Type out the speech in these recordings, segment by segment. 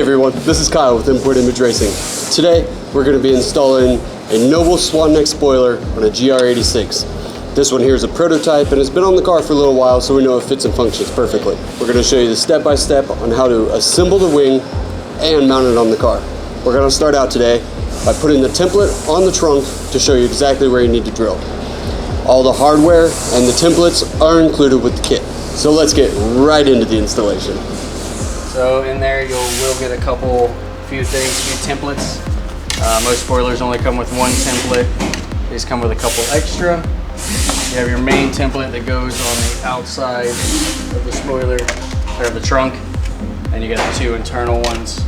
everyone, this is Kyle with Import Image Racing. Today, we're going to be installing a Noble Swan neck spoiler on a GR86. This one here is a prototype and it's been on the car for a little while, so we know it fits and functions perfectly. We're going to show you the step-by-step on how to assemble the wing and mount it on the car. We're going to start out today by putting the template on the trunk to show you exactly where you need to drill. All the hardware and the templates are included with the kit. So let's get right into the installation. So in there you will get few templates. Most spoilers only come with one template. These come with a couple extra. You have your main template that goes on the outside of the spoiler, or the trunk, and you got the two internal ones.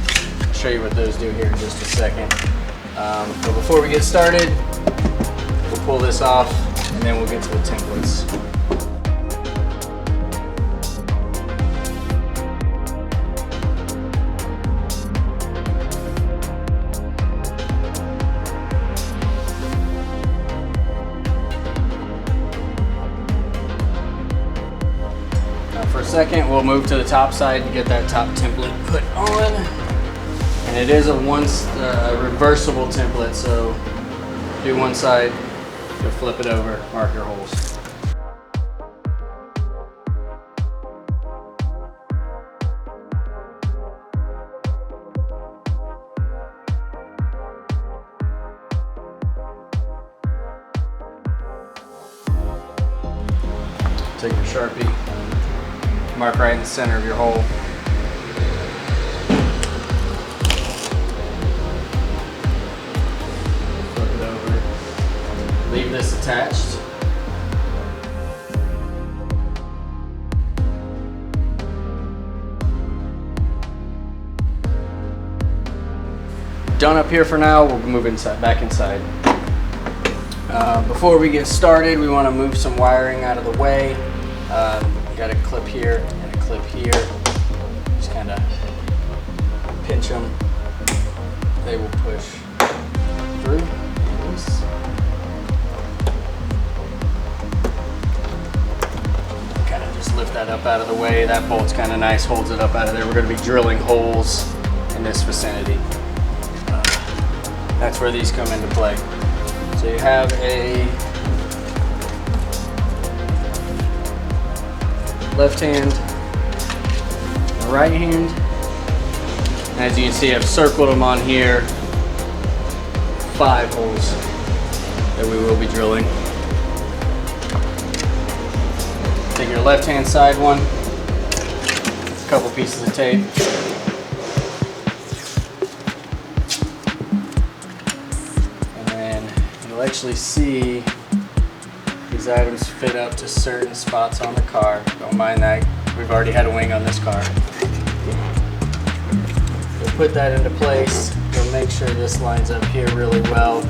I'll show you what those do here in just a second. But before we get started, we'll pull this off and then we'll get to the templates. For a second, we'll move to the top side to get that top template put on. And it is a reversible template, so do one side, you'll flip it over, mark your holes. Take your Sharpie, mark right in the center of your hole. Flip it over. Leave this attached. Done up here for now. We'll move back inside. Before we get started, we want to move some wiring out of the way. Got a clip here and a clip here. Just kind of pinch them. They will push through. Kind of just lift that up out of the way. That bolt's kind of nice, holds it up out of there. We're going to be drilling holes in this vicinity. That's where these come into play. So you have a left hand, and a right hand. As you can see, I've circled them on here. 5 holes that we will be drilling. Take your left hand side one, a couple pieces of tape. And then you'll actually see these items fit up to certain spots on the car. Don't mind that. We've already had a wing on this car. We'll put that into place. We'll make sure this lines up here really well.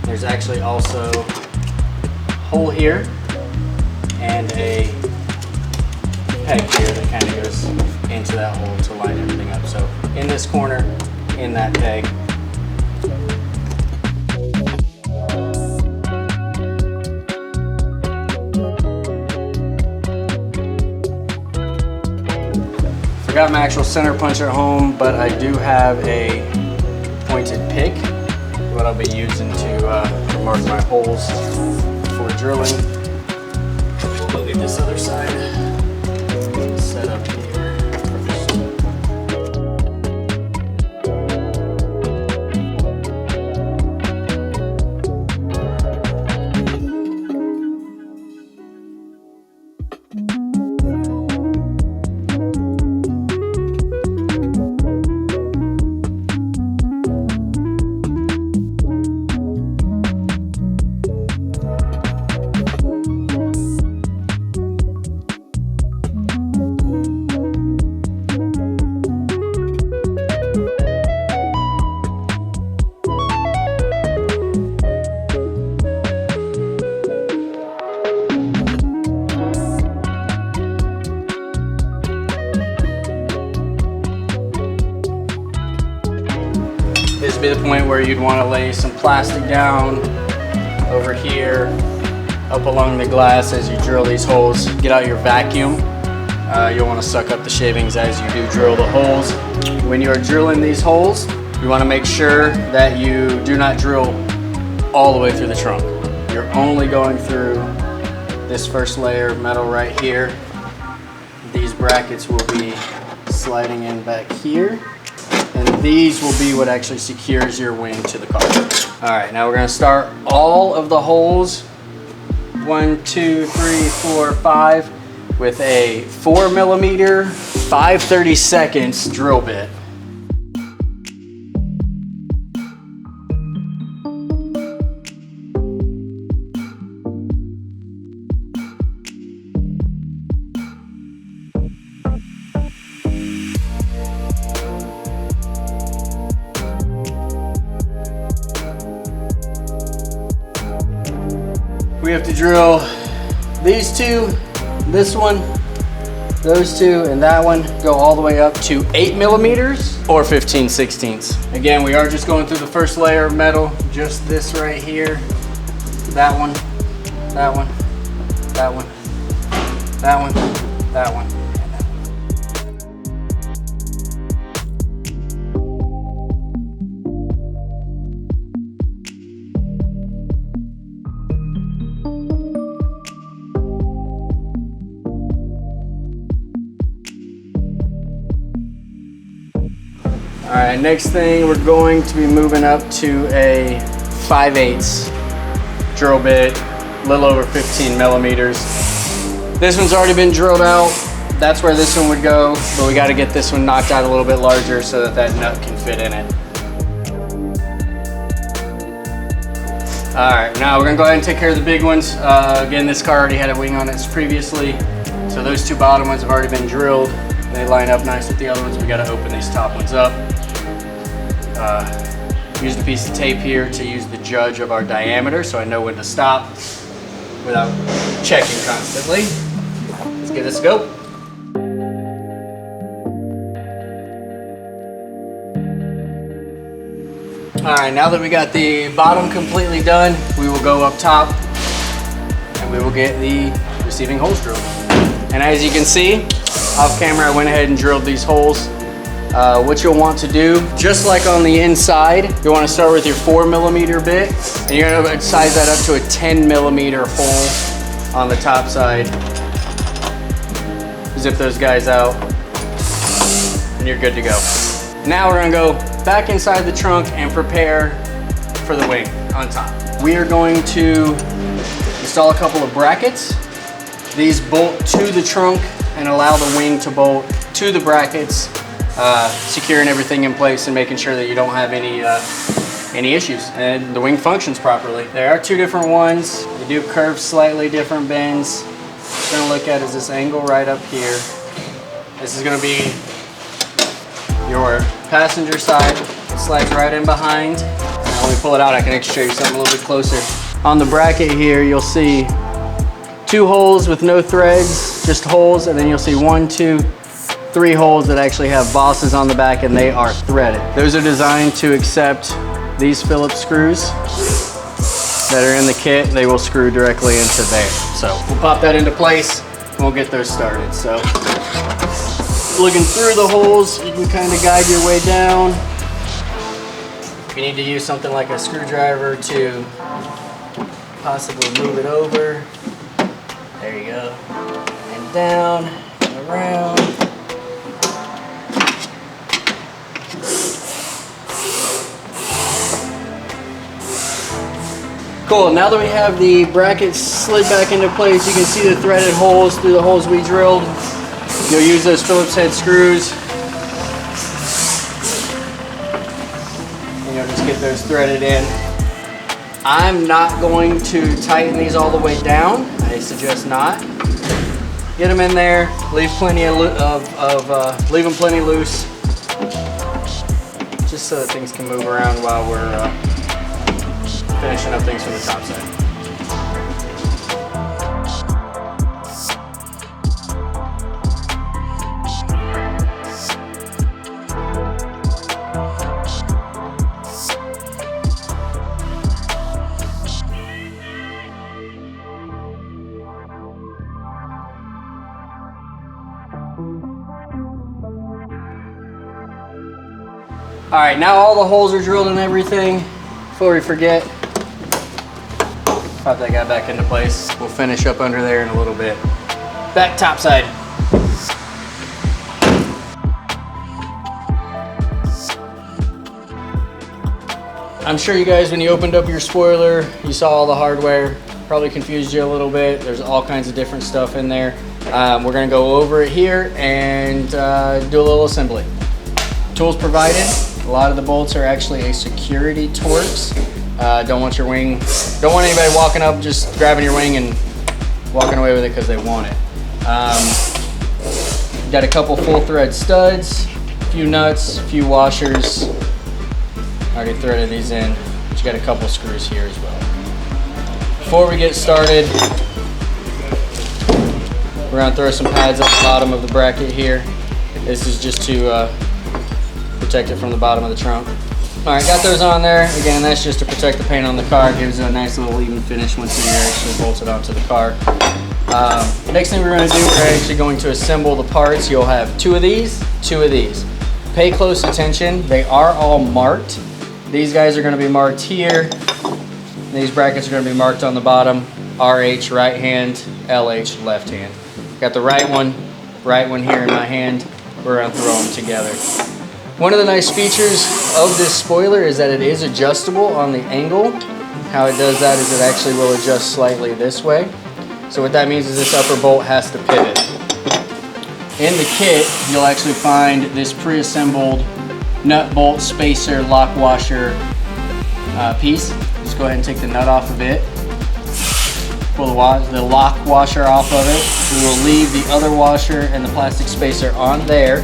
There's actually also a hole here and a peg here that kind of goes into that hole to line everything up. So in this corner, in that peg. Got my actual center punch at home, but I do have a pointed pick, what I'll be using to mark my holes for drilling. We'll get this other side set up here. This would be the point where you'd want to lay some plastic down over here, up along the glass as you drill these holes. Get out your vacuum You'll want to suck up the shavings as you do drill the holes. When you are drilling these holes, you want to make sure that you do not drill all the way through the trunk. You're only going through this first layer of metal right here. These brackets will be sliding in back here, and these will be what actually secures your wing to the car. All right, now we're going to start all of the holes, 1, 2, 3, 4, 5, with a 4mm 5/32 drill bit. We have to drill these two, this one, those two, and that one go all the way up to 8mm or 15/16. Again, we are just going through the first layer of metal, just this right here, that one, that one, that one, that one, that one. All right, next thing, we're going to be moving up to a 5/8 drill bit, a little over 15mm. This one's already been drilled out. That's where this one would go, but we got to get this one knocked out a little bit larger so that that nut can fit in it. All right, now we're gonna go ahead and take care of the big ones. Again, this car already had a wing on it previously, so those two bottom ones have already been drilled. They line up nice with the other ones. We got to open these top ones up. Used a piece of tape here to use the judge of our diameter so I know when to stop without checking constantly. Let's give this a go. All right, now that we got the bottom completely done, we will go up top and we will get the receiving holes drilled. And as you can see, off camera, I went ahead and drilled these holes. What you'll want to do, just like on the inside, you want to start with your 4mm bit, and you're going to size that up to a 10mm hole on the top side. Zip those guys out, and you're good to go. Now we're going to go back inside the trunk and prepare for the wing on top. We are going to install a couple of brackets. These bolt to the trunk and allow the wing to bolt to the brackets, securing everything in place and making sure that you don't have any issues and the wing functions properly. There are two different ones. They do curve slightly different bends. What we're gonna look at is this angle right up here. This is gonna be your passenger side. It slides right in behind. Now when we pull it out, I can actually show you something a little bit closer. On the bracket here, you'll see two holes with no threads, just holes, and then you'll see 1, 2, 3 holes that actually have bosses on the back, and they are threaded. Those are designed to accept these Phillips screws that are in the kit. They will screw directly into there. So we'll pop that into place and we'll get those started. So looking through the holes, you can kind of guide your way down. If you need to use something like a screwdriver to possibly move it over, there you go, and down and around. Cool, now that we have the brackets slid back into place, you can see the threaded holes through the holes we drilled. You'll use those Phillips head screws. And you'll just get those threaded in. I'm not going to tighten these all the way down. I suggest not. Get them in there, leave plenty leave them plenty loose, just so that things can move around while we're finishing up things from the top side. All right, now all the holes are drilled and everything. Before we forget, pop that guy back into place. We'll finish up under there in a little bit. Back top side. I'm sure you guys, when you opened up your spoiler, you saw all the hardware, probably confused you a little bit. There's all kinds of different stuff in there. We're gonna go over it here and do a little assembly. Tools provided. A lot of the bolts are actually a security Torx. Don't want anybody walking up just grabbing your wing and walking away with it because they want it. Got a couple full thread studs, a few nuts, a few washers. Already threaded these in, but you got a couple screws here as well. Before we get started, we're gonna throw some pads at the bottom of the bracket here. This is just to protect it from the bottom of the trunk. All right, got those on there. Again, that's just to protect the paint on the car. It gives it a nice little even finish once you're actually bolted onto the car. Next thing we're gonna do, we're actually going to assemble the parts. You'll have two of these. Pay close attention. They are all marked. These guys are gonna be marked here. These brackets are gonna be marked on the bottom. RH, right hand, LH, left hand. Got the right one here in my hand. We're gonna throw them together. One of the nice features of this spoiler is that it is adjustable on the angle. How it does that is it actually will adjust slightly this way. So what that means is this upper bolt has to pivot. In the kit, you'll actually find this pre-assembled nut, bolt, spacer, lock washer piece. Just go ahead and take the nut off of it. Pull the lock washer off of it. We will leave the other washer and the plastic spacer on there.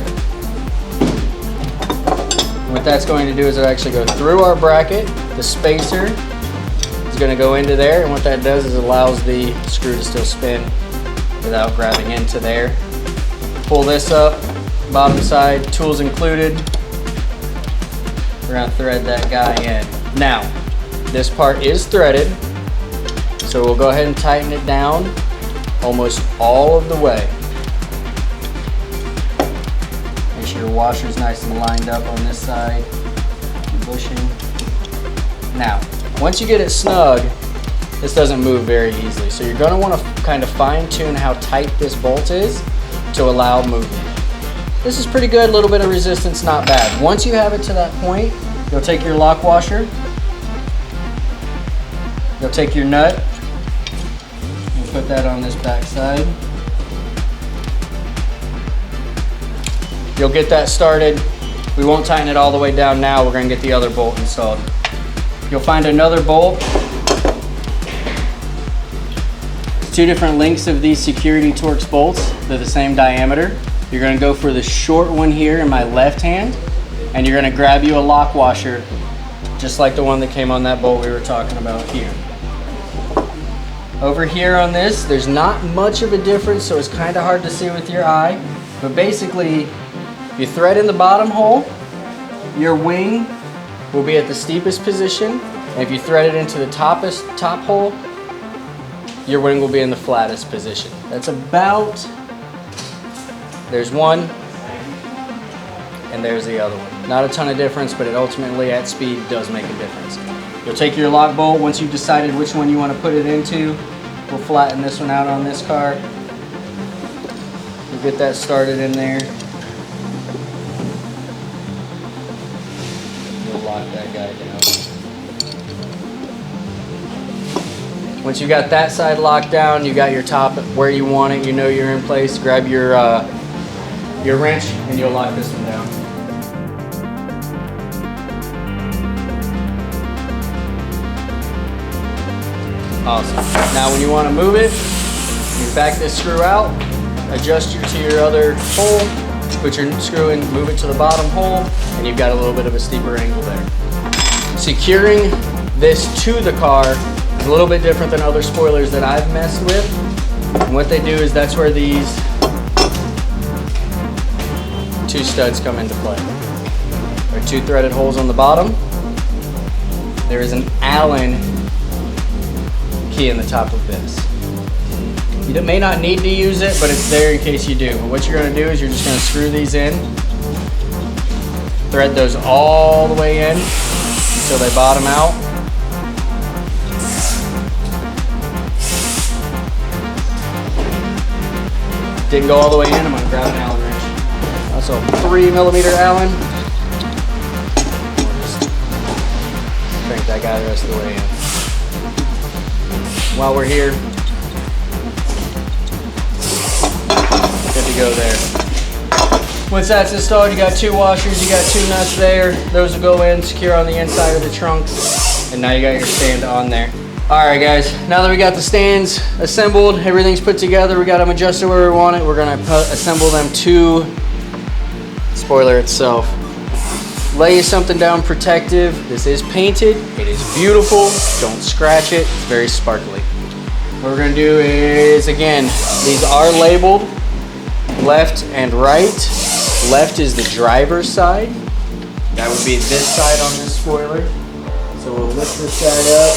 What that's going to do is it'll actually go through our bracket. The spacer is going to go into there, and what that does is it allows the screw to still spin without grabbing into there. Pull this up, bottom side, tools included. We're going to thread that guy in. Now, this part is threaded, so we'll go ahead and tighten it down almost all of the way. Make sure your washer's nice and lined up on this side, bushing. Now, once you get it snug, this doesn't move very easily. So you're gonna wanna kind of fine tune how tight this bolt is to allow movement. This is pretty good, a little bit of resistance, not bad. Once you have it to that point, you'll take your lock washer, you'll take your nut, and put that on this back side. You'll get that started. We won't tighten it all the way down now. We're gonna get the other bolt installed. You'll find another bolt. Two different lengths of these security Torx bolts. They're the same diameter. You're gonna go for the short one here in my left hand, and you're gonna grab you a lock washer, just like the one that came on that bolt we were talking about here. Over here on this, there's not much of a difference, so it's kind of hard to see with your eye, but basically, you thread in the bottom hole, your wing will be at the steepest position, and if you thread it into the top hole, your wing will be in the flattest position. That's about, there's one, and there's the other one. Not a ton of difference, but it ultimately at speed does make a difference. You'll take your lock bolt, once you've decided which one you want to put it into, we'll flatten this one out on this car. We'll get that started in there. Lock that guy down. Once you got that side locked down, you got your top where you want it, you know you're in place, grab your wrench and you'll lock this one down. Awesome. Now when you want to move it, you back this screw out, adjust to your other hole, put your screw in, move it to the bottom hole, and you've got a little bit of a steeper angle there. Securing this to the car is a little bit different than other spoilers that I've messed with. And what they do is that's where these two studs come into play. There are two threaded holes on the bottom. There is an Allen key in the top of this. You may not need to use it, but it's there in case you do. But what you're gonna do is you're just gonna screw these in, thread those all the way in until they bottom out. Didn't go all the way in, I'm gonna grab an Allen wrench. That's a 3mm Allen. Just crank that guy the rest of the way in. While we're here, good to go there. Once that's installed, you got 2 washers, you got 2 nuts there. Those will go in, secure on the inside of the trunk. And now you got your stand on there. All right, guys, now that we got the stands assembled, everything's put together, we got them adjusted where we want it, we're gonna assemble them to the spoiler itself. Lay something down protective. This is painted, it is beautiful, don't scratch it, it's very sparkly. What we're gonna do is, again, these are labeled left and right. Left is the driver's side. That would be this side on this spoiler. So we'll lift this side up.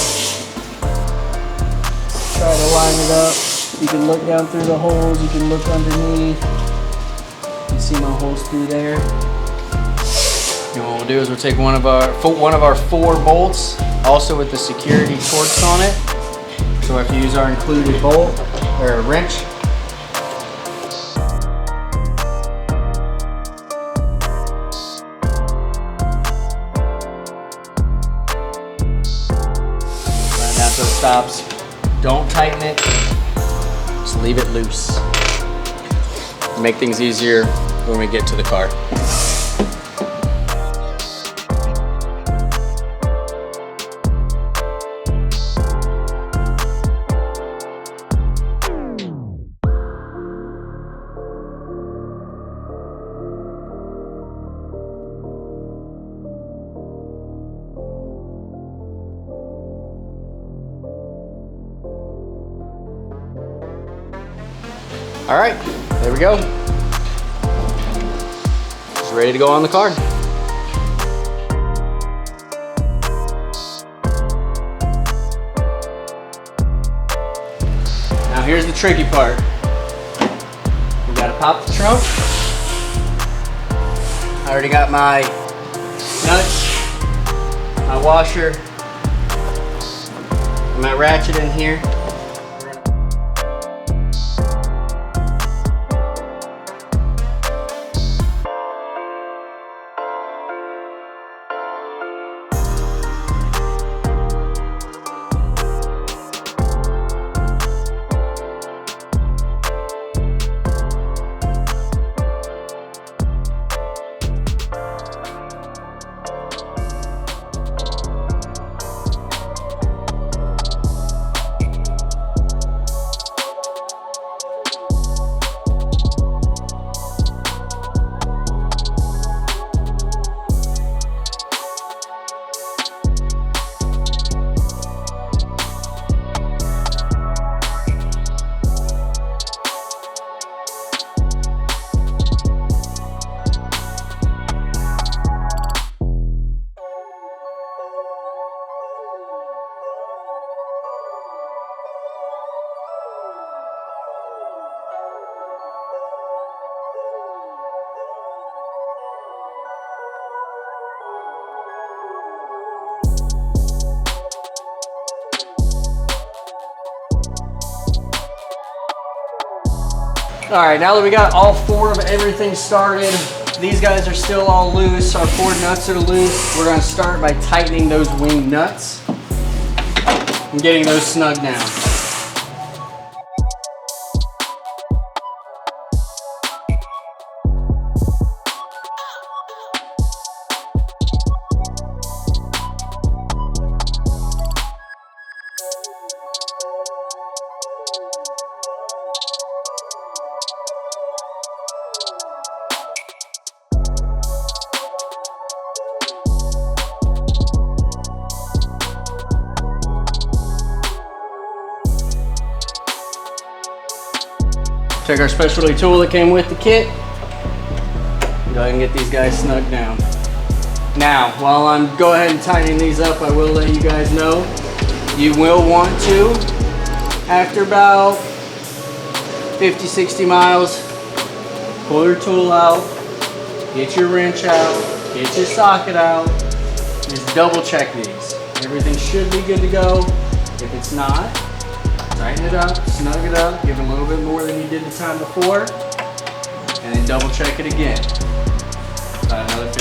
Try to line it up. You can look down through the holes, you can look underneath. You can see my holes through there. And what we'll do is we'll take one of our 4 bolts, also with the security torques on it. So we have to use our included bolt, or a wrench. And that's where it stops. Don't tighten it, just leave it loose. Make things easier when we get to the car. All right, there we go. It's ready to go on the car. Now here's the tricky part. We gotta pop the trunk. I already got my nuts, my washer, and my ratchet in here. All right, now that we got all 4 of everything started, these guys are still all loose, our 4 nuts are loose. We're gonna start by tightening those wing nuts and getting those snug down. Take our specialty tool that came with the kit. Go ahead and get these guys snug down. Now, while I'm go ahead and tightening these up, I will let you guys know, you will want to, after about 50, 60 miles, pull your tool out, get your wrench out, get your socket out, just double check these. Everything should be good to go. If it's not, tighten it up, snug it up, give it a little bit more than you did the time before, and then double check it again. About another